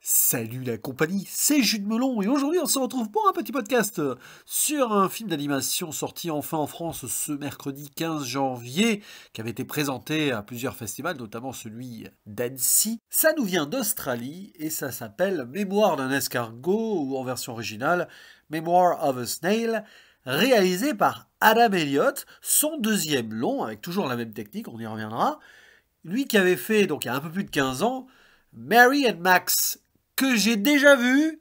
Salut la compagnie, c'est Jude Melon et aujourd'hui on se retrouve pour un petit podcast sur un film d'animation sorti enfin en France ce mercredi 15 janvier qui avait été présenté à plusieurs festivals, notamment celui d'Annecy. Ça nous vient d'Australie et ça s'appelle Mémoire d'un escargot ou en version originale Memoir of a Snail, réalisé par Adam Elliott, son deuxième long avec toujours la même technique, on y reviendra. Lui qui avait fait donc il y a un peu plus de 15 ans Mary and Max, que j'ai déjà vu,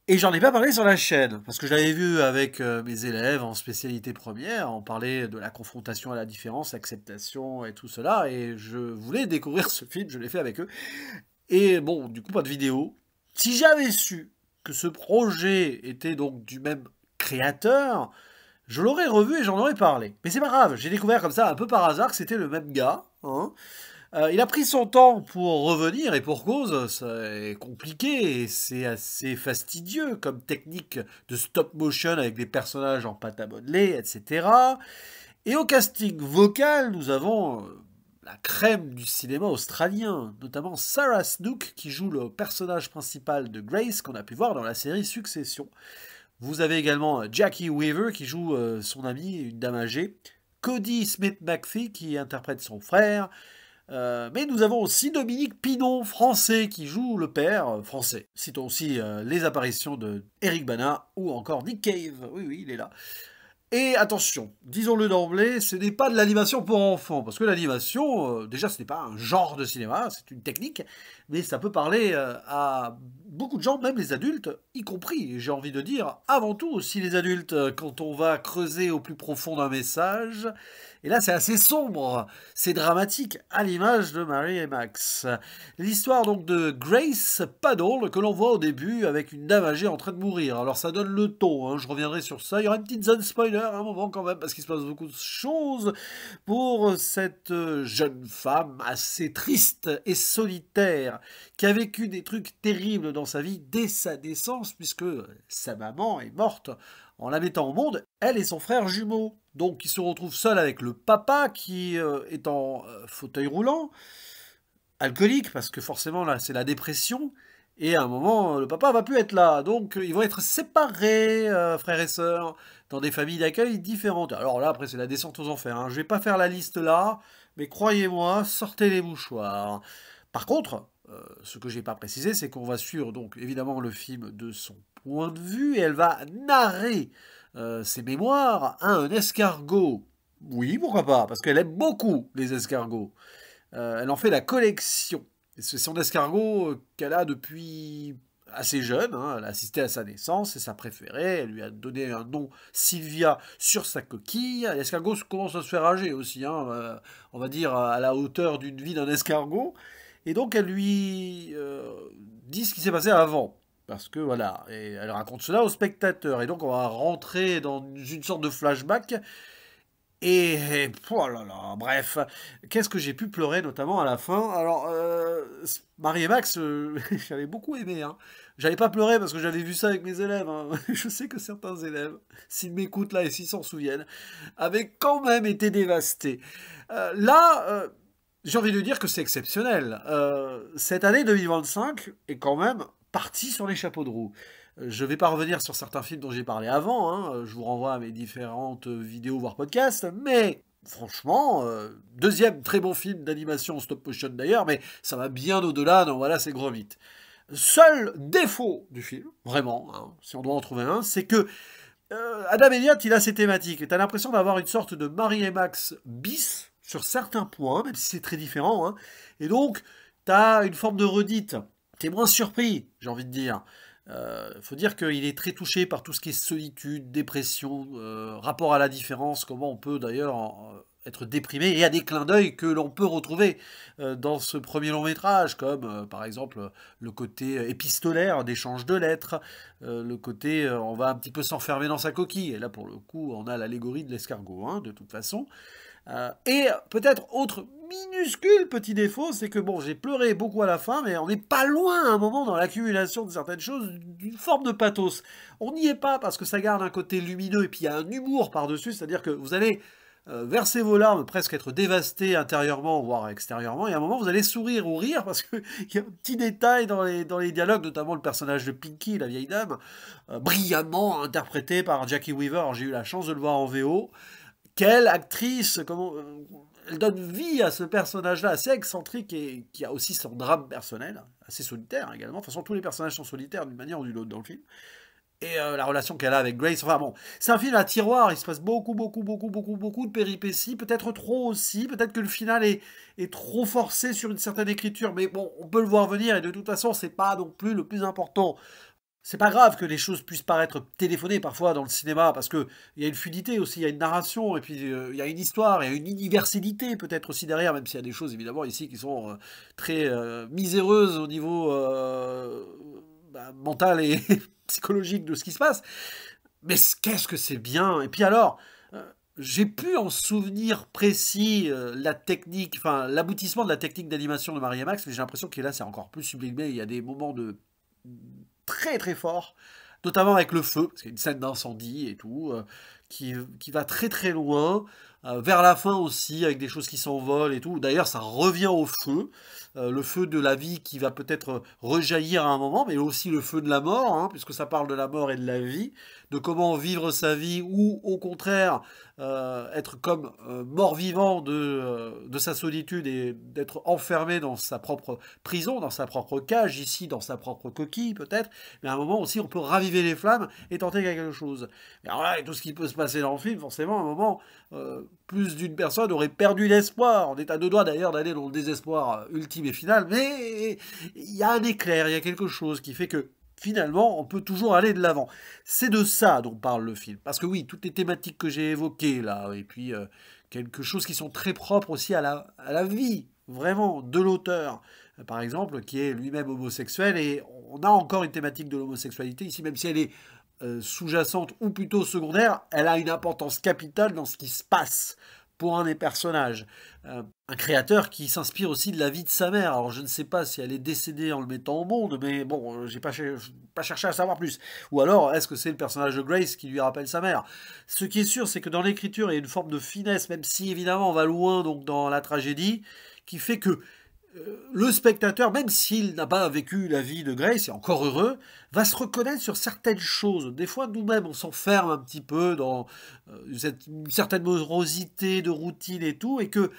et j'en ai pas parlé sur la chaîne, parce que je l'avais vu avec mes élèves en spécialité première, on parlait de la confrontation à la différence, l'acceptation et tout cela, et je voulais découvrir ce film, je l'ai fait avec eux, et bon, du coup, pas de vidéo. Si j'avais su que ce projet était donc du même créateur, je l'aurais revu et j'en aurais parlé. Mais c'est pas grave, j'ai découvert comme ça, un peu par hasard, que c'était le même gars, hein. Il a pris son temps pour revenir, et pour cause, c'est compliqué, et c'est assez fastidieux comme technique de stop motion avec des personnages en pâte à modeler, etc. Et au casting vocal, nous avons la crème du cinéma australien, notamment Sarah Snook, qui joue le personnage principal de Grace, qu'on a pu voir dans la série Succession. Vous avez également Jackie Weaver, qui joue son amie, une dame âgée. Cody Smith-McPhee, qui interprète son frère. Mais nous avons aussi Dominique Pinon, français, qui joue le père français. Citons aussi les apparitions de Eric Bana ou encore Nick Cave. Oui, oui, il est là. Et attention, disons-le d'emblée, ce n'est pas de l'animation pour enfants, parce que l'animation, déjà, ce n'est pas un genre de cinéma, c'est une technique, mais ça peut parler à beaucoup de gens, même les adultes, y compris, j'ai envie de dire, avant tout aussi les adultes, quand on va creuser au plus profond d'un message. Et là, c'est assez sombre, c'est dramatique, à l'image de Mary et Max. L'histoire donc de Grace Paddle, que l'on voit au début avec une dame âgée en train de mourir. Alors ça donne le ton, hein, je reviendrai sur ça. Il y aura une petite zone spoiler à un moment quand même, parce qu'il se passe beaucoup de choses pour cette jeune femme assez triste et solitaire, qui a vécu des trucs terribles dans sa vie dès sa naissance, puisque sa maman est morte en la mettant au monde, elle et son frère jumeau. Donc il se retrouve seul avec le papa qui est en fauteuil roulant, alcoolique, parce que forcément là c'est la dépression, et à un moment le papa va plus être là, donc ils vont être séparés, frères et sœurs, dans des familles d'accueil différentes. Alors là après c'est la descente aux enfers, hein. Je vais pas faire la liste là, mais croyez-moi, sortez les mouchoirs. Par contre, ce que j'ai pas précisé, c'est qu'on va suivre donc évidemment le film de son point de vue, et elle va narrer ses mémoires à un escargot. Oui, pourquoi pas, parce qu'elle aime beaucoup les escargots. Elle en fait la collection. C'est son escargot qu'elle a depuis assez jeune, hein. Elle a assisté à sa naissance, c'est sa préférée. Elle lui a donné un nom, Sylvia, sur sa coquille. L'escargot commence à se faire âger aussi, hein, on va dire à la hauteur d'une vie d'un escargot. Et donc elle lui dit ce qui s'est passé avant. Parce que voilà, et elle raconte cela au spectateur. Et donc on va rentrer dans une sorte de flashback. Et oh là là, bref, qu'est-ce que j'ai pu pleurer notamment à la fin. Alors, Marie et Max, j'avais beaucoup aimé, hein. J'avais pas pleuré parce que j'avais vu ça avec mes élèves, hein. Je sais que certains élèves, s'ils m'écoutent là et s'ils s'en souviennent, avaient quand même été dévastés. Là, j'ai envie de dire que c'est exceptionnel. Cette année 2025 est quand même partie sur les chapeaux de roue. Je ne vais pas revenir sur certains films dont j'ai parlé avant, hein. Je vous renvoie à mes différentes vidéos, voire podcasts, mais franchement, deuxième très bon film d'animation stop motion d'ailleurs, mais ça va bien au-delà, donc voilà, c'est gros mythe. Seul défaut du film, vraiment, hein, si on doit en trouver un, c'est que Adam Elliott, il a ses thématiques, et t'as l'impression d'avoir une sorte de Mary et Max bis sur certains points, même si c'est très différent, hein. Et donc, t'as une forme de redite. T'es moins surpris, j'ai envie de dire. Faut dire qu'il est très touché par tout ce qui est solitude, dépression, rapport à la différence, comment on peut d'ailleurs être déprimé. Et il y a des clins d'œil que l'on peut retrouver dans ce premier long métrage, comme par exemple le côté épistolaire d'échange de lettres, le côté on va un petit peu s'enfermer dans sa coquille. Et là pour le coup on a l'allégorie de l'escargot, hein, de toute façon. Et peut-être autre minuscule petit défaut, c'est que bon, j'ai pleuré beaucoup à la fin, mais on n'est pas loin à un moment dans l'accumulation de certaines choses d'une forme de pathos. On n'y est pas parce que ça garde un côté lumineux et puis il y a un humour par-dessus, c'est-à-dire que vous allez verser vos larmes, presque être dévasté intérieurement, voire extérieurement, et à un moment, vous allez sourire ou rire, parce qu'il y a un petit détail dans les dialogues, notamment le personnage de Pinky, la vieille dame, brillamment interprété par Jackie Weaver. Alors, j'ai eu la chance de le voir en VO. Quelle actrice, comment, elle donne vie à ce personnage-là, assez excentrique et qui a aussi son drame personnel, assez solitaire également. De toute façon, tous les personnages sont solitaires d'une manière ou d'une autre dans le film. Et la relation qu'elle a avec Grace, enfin bon, c'est un film à tiroir, il se passe beaucoup de péripéties, peut-être trop aussi, peut-être que le final est trop forcé sur une certaine écriture, mais bon, on peut le voir venir, et de toute façon, c'est pas non plus le plus important. C'est pas grave que les choses puissent paraître téléphonées parfois dans le cinéma, parce que il y a une fluidité aussi, il y a une narration, et puis il y a une histoire, il y a une universalité peut-être aussi derrière, même s'il y a des choses évidemment ici qui sont très miséreuses au niveau mental et psychologique de ce qui se passe. Mais qu'est-ce que c'est bien! Et puis alors, j'ai pu en souvenir précis la technique, enfin l'aboutissement de la technique d'animation de Marie Max, mais j'ai l'impression que là c'est encore plus sublimé. Il y a des moments de très très forts, notamment avec le feu, parce qu'il y a une scène d'incendie et tout, qui va très très loin. Vers la fin aussi, avec des choses qui s'envolent et tout. D'ailleurs, ça revient au feu, le feu de la vie qui va peut-être rejaillir à un moment, mais aussi le feu de la mort, hein, puisque ça parle de la mort et de la vie, de comment vivre sa vie ou au contraire être comme mort-vivant de sa solitude et d'être enfermé dans sa propre prison, dans sa propre cage, ici dans sa propre coquille peut-être, mais à un moment aussi on peut raviver les flammes et tenter quelque chose. Et alors là, et tout ce qui peut se passer dans le film, forcément, à un moment, plus d'une personne aurait perdu l'espoir. On est à deux doigts d'ailleurs d'aller dans le désespoir ultime et final, mais il y a un éclair, il y a quelque chose qui fait que finalement, on peut toujours aller de l'avant. C'est de ça dont parle le film. Parce que oui, toutes les thématiques que j'ai évoquées là, et puis quelque chose qui sont très propres aussi à la vie, vraiment, de l'auteur. Par exemple, qui est lui-même homosexuel, et on a encore une thématique de l'homosexualité ici, même si elle est sous-jacente ou plutôt secondaire, elle a une importance capitale dans ce qui se passe pour un des personnages. Un créateur qui s'inspire aussi de la vie de sa mère. Alors je ne sais pas si elle est décédée en le mettant au monde, mais bon, j'ai pas cherché à savoir plus. Ou alors, est-ce que c'est le personnage de Grace qui lui rappelle sa mère? Ce qui est sûr, c'est que dans l'écriture, il y a une forme de finesse, même si évidemment on va loin donc dans la tragédie, qui fait que le spectateur, même s'il n'a pas vécu la vie de Grace, et encore heureux, va se reconnaître sur certaines choses. Des fois, nous-mêmes, on s'enferme un petit peu dans une certaine morosité de routine et tout, et que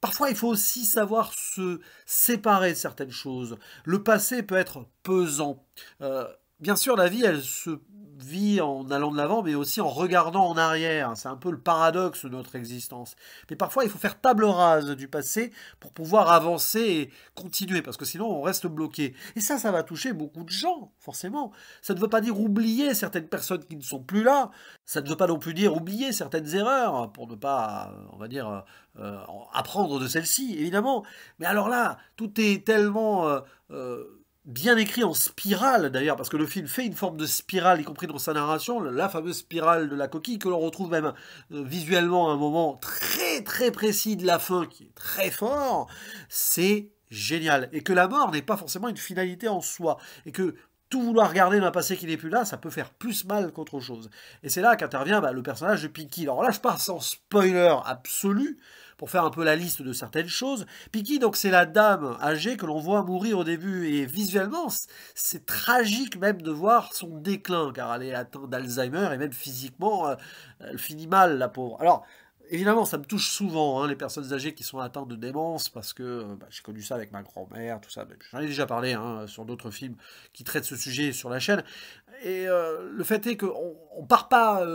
parfois, il faut aussi savoir se séparer de certaines choses. Le passé peut être pesant. Bien sûr, la vie, elle se vit en allant de l'avant, mais aussi en regardant en arrière. C'est un peu le paradoxe de notre existence. Mais parfois, il faut faire table rase du passé pour pouvoir avancer et continuer, parce que sinon, on reste bloqué. Et ça va toucher beaucoup de gens, forcément. Ça ne veut pas dire oublier certaines personnes qui ne sont plus là. Ça ne veut pas non plus dire oublier certaines erreurs, pour ne pas, on va dire, apprendre de celles-ci, évidemment. Mais alors là, tout est tellement bien écrit en spirale, d'ailleurs, parce que le film fait une forme de spirale, y compris dans sa narration, la fameuse spirale de la coquille, que l'on retrouve même visuellement à un moment très très précis de la fin, qui est très fort. C'est génial. Et que la mort n'est pas forcément une finalité en soi. Et que tout vouloir garder d'un passé qui n'est plus là, ça peut faire plus mal qu'autre chose. Et c'est là qu'intervient le personnage de Pinky. Alors là, je passe en spoiler absolu, pour faire un peu la liste de certaines choses. Pinky, donc, c'est la dame âgée que l'on voit mourir au début, et visuellement, c'est tragique même de voir son déclin, car elle est atteinte d'Alzheimer, et même physiquement, elle finit mal, la pauvre. Alors, évidemment, ça me touche souvent, hein, les personnes âgées qui sont atteintes de démence, parce que j'ai connu ça avec ma grand-mère, tout ça. J'en ai déjà parlé hein, sur d'autres films qui traitent ce sujet sur la chaîne. Et le fait est qu'on ne part pas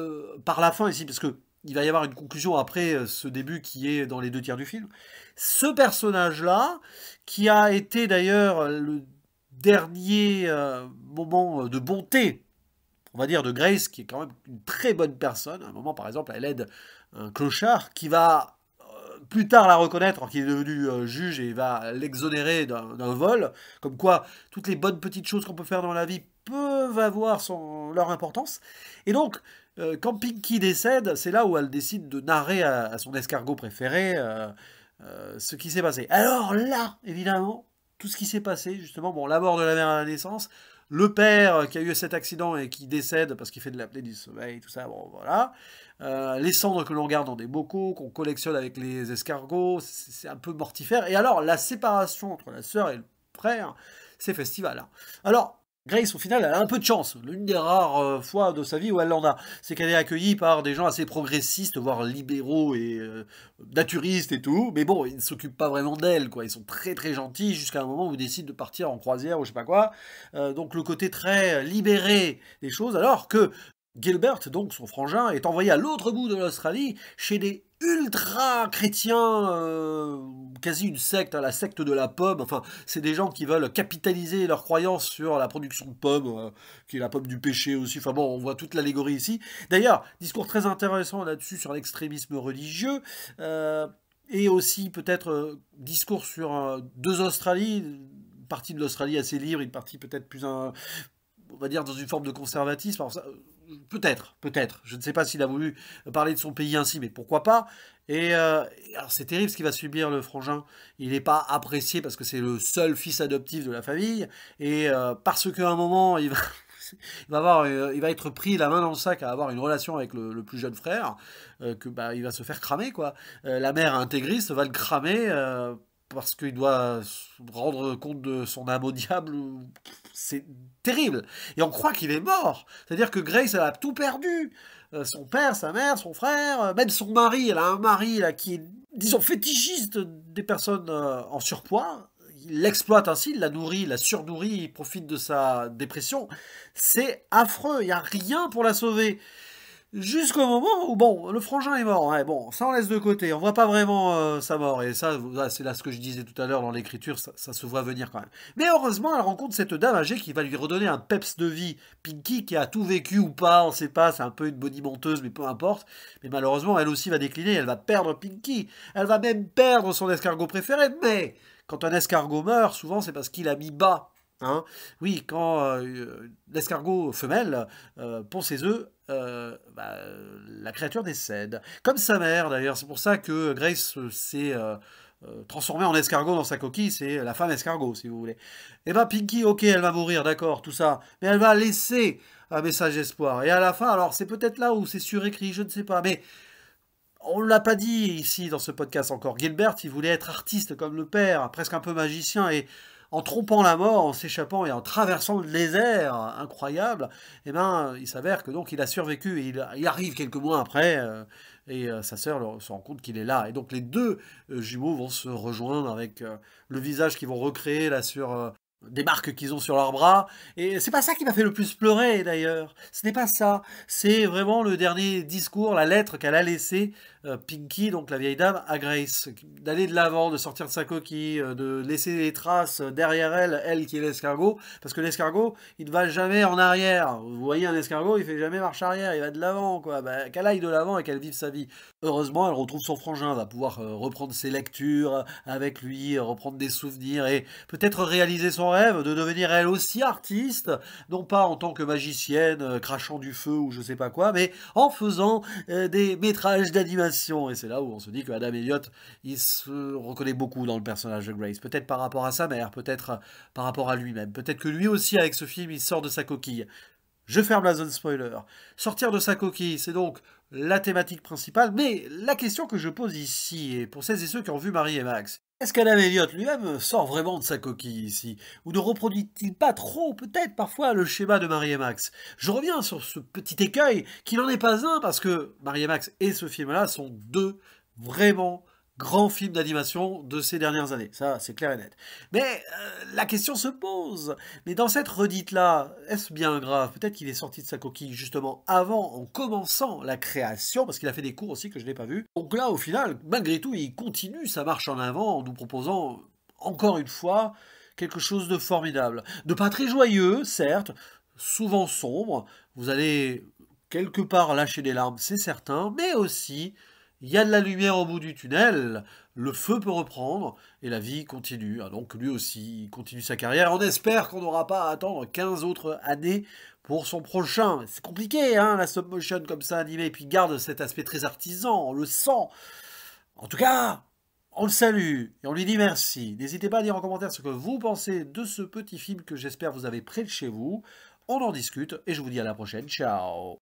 par la fin ici, parce que il va y avoir une conclusion après ce début qui est dans les 2 tiers du film. Ce personnage-là, qui a été d'ailleurs le dernier moment de bonté, on va dire, de Grace, qui est quand même une très bonne personne. À un moment, par exemple, elle aide un clochard qui va plus tard la reconnaître, alors qu'il est devenu juge, et va l'exonérer d'un vol. Comme quoi, toutes les bonnes petites choses qu'on peut faire dans la vie peuvent avoir leur importance. Et donc, quand Pinky décède, c'est là où elle décide de narrer à son escargot préféré ce qui s'est passé. Alors là, évidemment, tout ce qui s'est passé, justement, bon, la mort de la mère à la naissance, le père qui a eu cet accident et qui décède parce qu'il fait de l'apnée du sommeil, tout ça, bon voilà. Les cendres que l'on garde dans des bocaux, qu'on collectionne avec les escargots, c'est un peu mortifère. Et alors, la séparation entre la sœur et le frère, c'est festival. Hein. Alors, Grace, au final, elle a un peu de chance. L'une des rares fois de sa vie où elle en a. C'est qu'elle est accueillie par des gens assez progressistes, voire libéraux et naturistes et tout. Mais bon, ils ne s'occupent pas vraiment d'elle, quoi. Ils sont très très gentils jusqu'à un moment où ils décident de partir en croisière ou je sais pas quoi. Donc le côté très libéré des choses, alors que Gilbert, donc son frangin, est envoyé à l'autre bout de l'Australie, chez des ultra-chrétiens, quasi une secte, hein, la secte de la pomme. Enfin, c'est des gens qui veulent capitaliser leur croyance sur la production de pommes, qui est la pomme du péché aussi. Enfin bon, on voit toute l'allégorie ici. D'ailleurs, discours très intéressant là-dessus sur l'extrémisme religieux. Et aussi peut-être discours sur deux Australies, une partie de l'Australie assez libre, une partie peut-être plus on va dire dans une forme de conservatisme. Alors ça, peut-être. Je ne sais pas s'il a voulu parler de son pays ainsi, mais pourquoi pas. Et alors c'est terrible ce qu'il va subir le frangin. Il n'est pas apprécié parce que c'est le seul fils adoptif de la famille et parce qu'à un moment il va être pris la main dans le sac à avoir une relation avec le plus jeune frère, que bah il va se faire cramer quoi. La mère intégriste va le cramer. Parce qu'il doit se rendre compte de son âme au diable, c'est terrible. Et on croit qu'il est mort. C'est-à-dire que Grace, elle a tout perdu. Son père, sa mère, son frère, même son mari. Elle a un mari là, qui est, disons, fétichiste des personnes en surpoids. Il l'exploite ainsi, il la nourrit, il la surnourrit, il profite de sa dépression. C'est affreux, il n'y a rien pour la sauver. Jusqu'au moment où, bon, le frangin est mort, ouais, bon, ça on laisse de côté, on voit pas vraiment sa mort, et ça, c'est là ce que je disais tout à l'heure dans l'écriture, ça se voit venir quand même. Mais heureusement, elle rencontre cette dame âgée qui va lui redonner un peps de vie. Pinky, qui a tout vécu ou pas, on sait pas, c'est un peu une bonne menteuse, mais peu importe. Mais malheureusement, elle aussi va décliner, elle va perdre Pinky, elle va même perdre son escargot préféré, mais quand un escargot meurt, souvent c'est parce qu'il a mis bas. Hein. Oui, quand l'escargot femelle pond ses œufs, la créature décède. Comme sa mère d'ailleurs, c'est pour ça que Grace s'est transformée en escargot dans sa coquille, c'est la femme escargot si vous voulez. Et ben Pinky, ok, elle va mourir, d'accord, tout ça, mais elle va laisser un message d'espoir. Et à la fin, alors c'est peut-être là où c'est surécrit, je ne sais pas, mais on ne l'a pas dit ici dans ce podcast encore. Gilbert, il voulait être artiste comme le père, presque un peu magicien, et en trompant la mort, en s'échappant et en traversant le désert incroyable, eh ben, il s'avère que donc il a survécu et il arrive quelques mois après, et sa sœur se rend compte qu'il est là. Et donc les deux jumeaux vont se rejoindre avec le visage qu'ils vont recréer là sur des marques qu'ils ont sur leurs bras. Et c'est pas ça qui m'a fait le plus pleurer d'ailleurs. Ce n'est pas ça. C'est vraiment le dernier discours, la lettre qu'elle a laissée, Pinky, donc la vieille dame, à Grace. D'aller de l'avant, de sortir de sa coquille, de laisser les traces derrière elle, elle qui est l'escargot. Parce que l'escargot, il ne va jamais en arrière. Vous voyez un escargot, il fait jamais marche arrière, il va de l'avant, quoi. Bah, qu'elle aille de l'avant et qu'elle vive sa vie. Heureusement, elle retrouve son frangin, elle va pouvoir reprendre ses lectures avec lui, reprendre des souvenirs et peut-être réaliser son rêve de devenir elle aussi artiste, non pas en tant que magicienne, crachant du feu ou je sais pas quoi, mais en faisant des métrages d'animation. Et c'est là où on se dit que Adam Elliott, il se reconnaît beaucoup dans le personnage de Grace. Peut-être par rapport à sa mère, peut-être par rapport à lui-même. Peut-être que lui aussi, avec ce film, il sort de sa coquille. Je ferme la zone spoiler. Sortir de sa coquille, c'est donc la thématique principale, mais la question que je pose ici, et pour celles et ceux qui ont vu Marie et Max, est-ce qu'Adam Elliott lui-même sort vraiment de sa coquille ici? Ou ne reproduit-il pas trop, peut-être parfois, le schéma de Marie et Max? Je reviens sur ce petit écueil, qui n'en est pas un, parce que Marie et Max et ce film-là sont deux vraiment grands films d'animation de ces dernières années. Ça, c'est clair et net. Mais la question se pose. Mais dans cette redite-là, est-ce bien grave? Peut-être qu'il est sorti de sa coquille justement avant, en commençant la création, parce qu'il a fait des cours aussi que je n'ai pas vus. Donc là, au final, malgré tout, il continue sa marche en avant en nous proposant, encore une fois, quelque chose de formidable. De pas très joyeux, certes, souvent sombre. Vous allez quelque part lâcher des larmes, c'est certain, mais aussi il y a de la lumière au bout du tunnel, le feu peut reprendre, et la vie continue. Ah, donc lui aussi, il continue sa carrière. On espère qu'on n'aura pas à attendre 15 autres années pour son prochain. C'est compliqué, hein, la stop motion comme ça animée, et puis garde cet aspect très artisan, on le sent. En tout cas, On le salue et on lui dit merci. N'hésitez pas à dire en commentaire ce que vous pensez de ce petit film que j'espère vous avez près de chez vous. On en discute et je vous dis à la prochaine. Ciao!